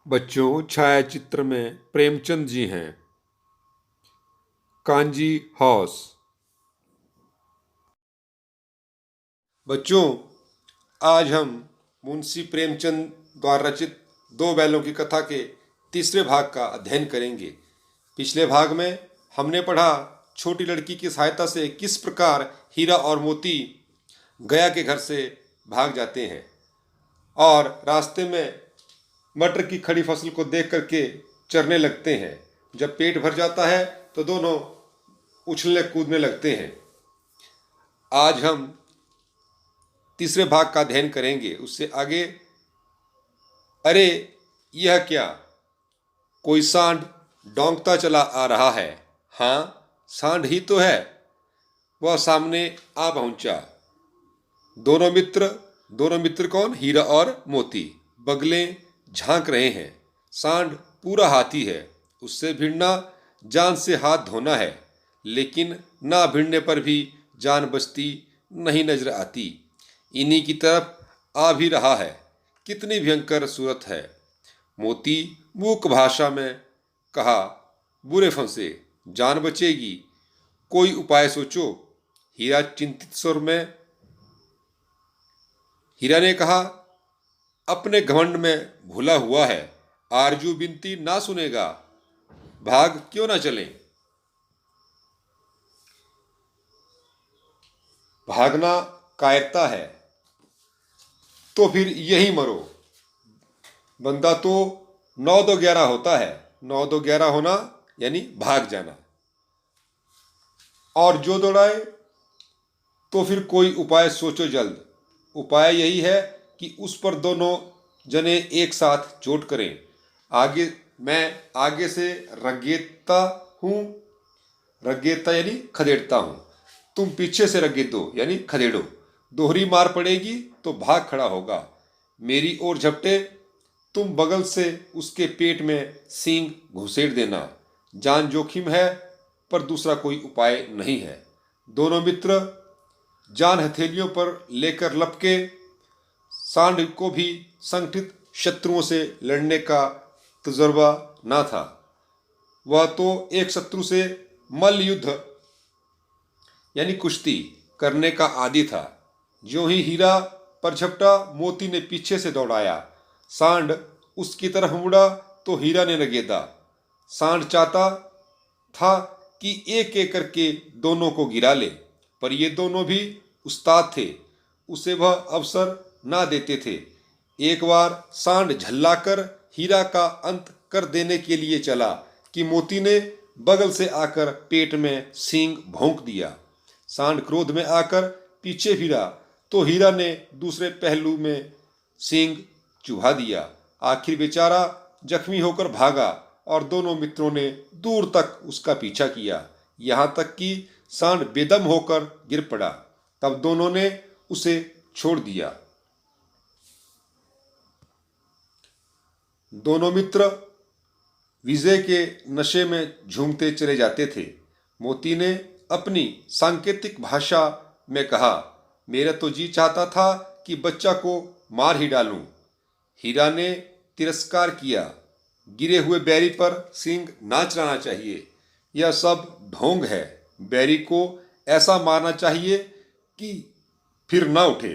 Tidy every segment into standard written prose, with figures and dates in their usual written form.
बच्चों, छायाचित्र में प्रेमचंद जी हैं। कांजी हाउस। बच्चों, आज हम मुंशी प्रेमचंद द्वारा रचित दो बैलों की कथा के तीसरे भाग का अध्ययन करेंगे। पिछले भाग में हमने पढ़ा छोटी लड़की की सहायता से किस प्रकार हीरा और मोती गया के घर से भाग जाते हैं और रास्ते में मटर की खड़ी फसल को देख करके चरने लगते हैं। जब पेट भर जाता है तो दोनों उछलने कूदने लगते हैं। आज हम तीसरे भाग का अध्ययन करेंगे। उससे आगे, अरे यह क्या, कोई सांड डोंकता चला आ रहा है। हाँ, सांड ही तो है। वह सामने आ पहुंचा। दोनों मित्र कौन? हीरा और मोती बगलें झांक रहे हैं। सांड पूरा हाथी है, उससे भिड़ना जान से हाथ धोना है, लेकिन ना भिड़ने पर भी जान बचती नहीं नजर आती। इन्हीं की तरफ आ भी रहा है। कितनी भयंकर सूरत है। मोती मूक भाषा में कहा, बुरे फंसे, जान बचेगी, कोई उपाय सोचो। हीरा चिंतित स्वर में हीरा ने कहा, अपने घमंड में भूला हुआ है, आरजू बिनती ना सुनेगा, भाग क्यों ना चले। भागना कायरता है तो फिर यही मरो। बंदा तो 9-2-11 होता है। 9-2-11 होना यानी भाग जाना। और जो दौड़ाए तो फिर कोई उपाय सोचो जल्द। उपाय यही है कि उस पर दोनों जने एक साथ चोट करें। मैं आगे से रगेदता हूँ, रगेदता यानी खदेड़ता हूँ, तुम पीछे से रगेदो यानी खदेड़ो। दोहरी मार पड़ेगी तो भाग खड़ा होगा। मेरी ओर झपटे, तुम बगल से उसके पेट में सींग घुसेड़ देना। जान जोखिम है पर दूसरा कोई उपाय नहीं है। दोनों मित्र जान हथेलियों पर लेकर लपके। सांड को भी संगठित शत्रुओं से लड़ने का तजुर्बा ना था। वह तो एक शत्रु से मल्ल युद्ध यानी कुश्ती करने का आदी था। ज्यों ही हीरा पर झपटा, मोती ने पीछे से दौड़ाया। सांड उसकी तरफ मुड़ा तो हीरा ने रगेदा। सांड चाहता था कि एक एक करके दोनों को गिरा ले, पर ये दोनों भी उस्ताद थे, उसे वह अवसर ना देते थे। एक बार सांड झल्लाकर हीरा का अंत कर देने के लिए चला कि मोती ने बगल से आकर पेट में सींग भोंक दिया। सांड क्रोध में आकर पीछे फिरा तो हीरा ने दूसरे पहलू में सींग चुभा दिया। आखिर बेचारा जख्मी होकर भागा और दोनों मित्रों ने दूर तक उसका पीछा किया, यहाँ तक कि सांड बेदम होकर गिर पड़ा। तब दोनों ने उसे छोड़ दिया। दोनों मित्र विजय के नशे में झूमते चले जाते थे। मोती ने अपनी सांकेतिक भाषा में कहा, मेरा तो जी चाहता था कि बच्चा को मार ही डालूं। हीरा ने तिरस्कार किया, गिरे हुए बैरी पर सींग ना चलाना चाहिए, यह सब ढोंग है। बैरी को ऐसा मारना चाहिए कि फिर ना उठे।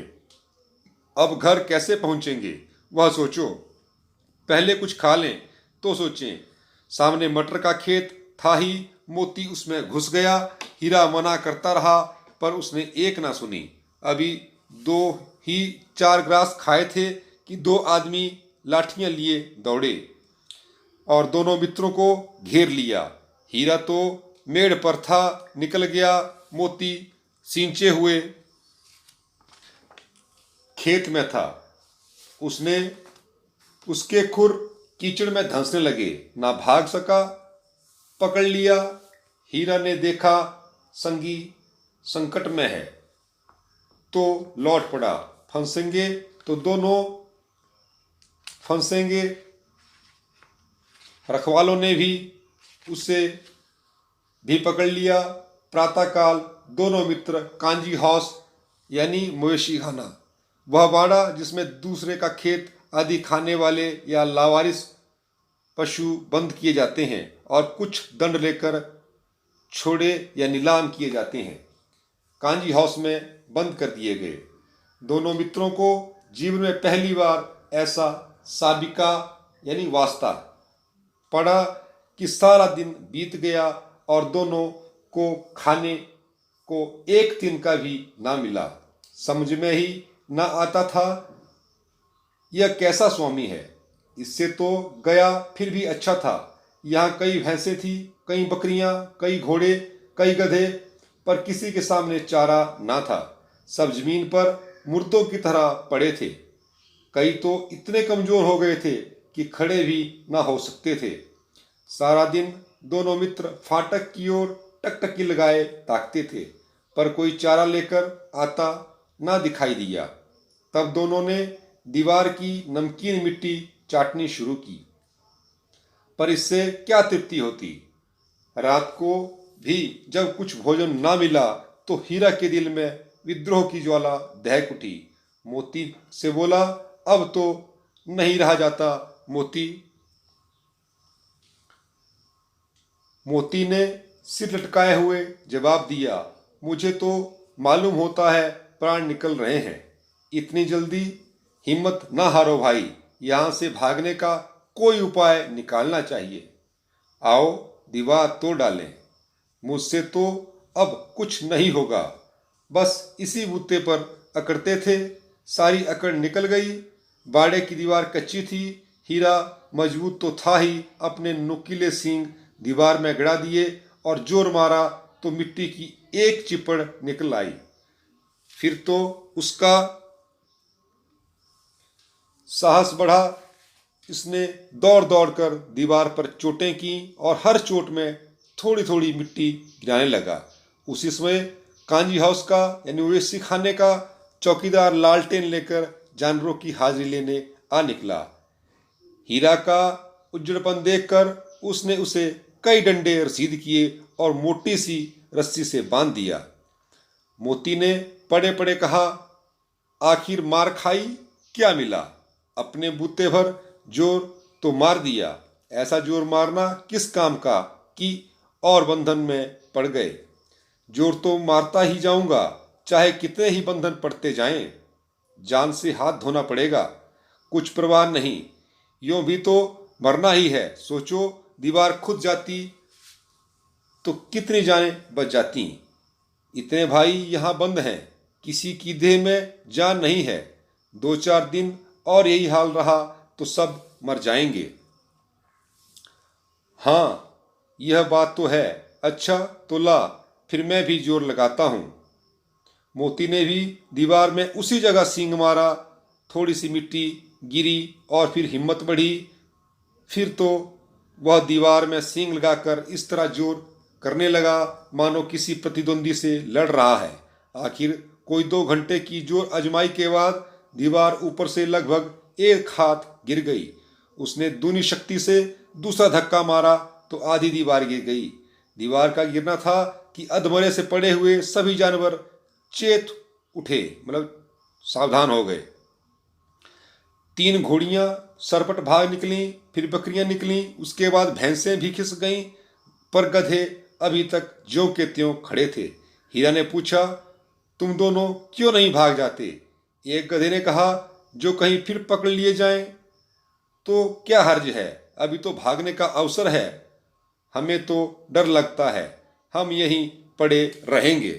अब घर कैसे पहुंचेंगे वह सोचो, पहले कुछ खा लें तो सोचें। सामने मटर का खेत था ही, मोती उसमें घुस गया। हीरा मना करता रहा पर उसने एक ना सुनी। अभी 2 ही 4 ग्रास खाए थे कि 2 आदमी लाठियां लिए दौड़े और दोनों मित्रों को घेर लिया। हीरा तो मेड़ पर था, निकल गया। मोती सींचे हुए खेत में था। उसके खुर कीचड़ में धंसने लगे, ना भाग सका। पकड़ लिया। हीरा ने देखा संगी संकट में है तो लौट पड़ा। फंसेंगे तो दोनों फंसेंगे। रखवालों ने भी उसे भी पकड़ लिया। प्रातःकाल दोनों मित्र कांजी हाउस यानी मवेशी खाना, वह बाड़ा जिसमें दूसरे का खेत आदि खाने वाले या लावारिस पशु बंद किए जाते हैं और कुछ दंड लेकर छोड़े या नीलाम किए जाते हैं। कांजी हाउस में बंद कर दिए गए। दोनों मित्रों को जीवन में पहली बार ऐसा साबिका यानी वास्ता पड़ा कि सारा दिन बीत गया और दोनों को खाने को एक दिन का भी ना मिला। समझ में ही ना आता था यह कैसा स्वामी है। इससे तो गया फिर भी अच्छा था। यहाँ कई भैंसें थी, कई बकरियां, कई घोड़े, कई गधे, पर किसी के सामने चारा ना था। सब जमीन पर मुर्दों की तरह पड़े थे। कई तो इतने कमजोर हो गए थे कि खड़े भी ना हो सकते थे। सारा दिन दोनों मित्र फाटक की ओर टकटकी लगाए ताकते थे, पर कोई चारा लेकर आता ना दिखाई दिया। तब दोनों ने दीवार की नमकीन मिट्टी चाटनी शुरू की, पर इससे क्या तृप्ति होती। रात को भी जब कुछ भोजन ना मिला तो हीरा के दिल में विद्रोह की ज्वाला दहक उठी। मोती से बोला, अब तो नहीं रहा जाता मोती। मोती ने सिर लटकाए हुए जवाब दिया, मुझे तो मालूम होता है प्राण निकल रहे हैं। इतनी जल्दी हिम्मत ना हारो भाई, यहाँ से भागने का कोई उपाय निकालना चाहिए। आओ दीवार तोड़ डालें। मुझसे तो अब कुछ नहीं होगा। बस इसी बूते पर अकड़ते थे, सारी अकड़ निकल गई। बाड़े की दीवार कच्ची थी। हीरा मजबूत तो था ही, अपने नुकीले सींग दीवार में गड़ा दिए और जोर मारा तो मिट्टी की एक चिपड़ निकल आई। फिर तो उसका साहस बढ़ा। इसने दौड़ दौड़ कर दीवार पर चोटें की और हर चोट में थोड़ी थोड़ी मिट्टी गिराने लगा। उसी समय कांजी हाउस का यानी ओवैसी खाने का चौकीदार लालटेन लेकर जानवरों की हाजिरी लेने आ निकला। हीरा का उज्जड़पन देखकर उसने उसे कई डंडे रसीद किए और मोटी सी रस्सी से बांध दिया। मोती ने पड़े पड़े कहा, आखिर मार खाई, क्या मिला? अपने बूते भर जोर तो मार दिया। ऐसा जोर मारना किस काम का कि और बंधन में पड़ गए। जोर तो मारता ही जाऊंगा, चाहे कितने ही बंधन पड़ते जाएं। जान से हाथ धोना पड़ेगा, कुछ परवाह नहीं। यूं भी तो मरना ही है। सोचो, दीवार खुद जाती तो कितनी जानें बच जाती। इतने भाई यहाँ बंद हैं, किसी की देह में जान नहीं है। 2-4 दिन और यही हाल रहा तो सब मर जाएंगे। हाँ, यह बात तो है। अच्छा तो ला, फिर मैं भी जोर लगाता हूँ। मोती ने भी दीवार में उसी जगह सींग मारा। थोड़ी सी मिट्टी गिरी और फिर हिम्मत बढ़ी। फिर तो वह दीवार में सींग लगाकर इस तरह जोर करने लगा मानो किसी प्रतिद्वंदी से लड़ रहा है। आखिर कोई 2 घंटे की जोर आजमाई के बाद दीवार ऊपर से लगभग एक हाथ गिर गई। उसने दूनी शक्ति से दूसरा धक्का मारा तो आधी दीवार गिर गई। दीवार का गिरना था कि अधमरे से पड़े हुए सभी जानवर चेत उठे, मतलब सावधान हो गए। 3 घोड़ियां सरपट भाग निकलीं, फिर बकरियां निकलीं, उसके बाद भैंसें भी खिसक गईं, पर गधे अभी तक ज्यों के त्यों खड़े थे। हीरा ने पूछा, तुम दोनों क्यों नहीं भाग जाते? एक गधे ने कहा, जो कहीं फिर पकड़ लिए जाएं तो क्या हर्ज है, अभी तो भागने का अवसर है। हमें तो डर लगता है, हम यहीं पड़े रहेंगे।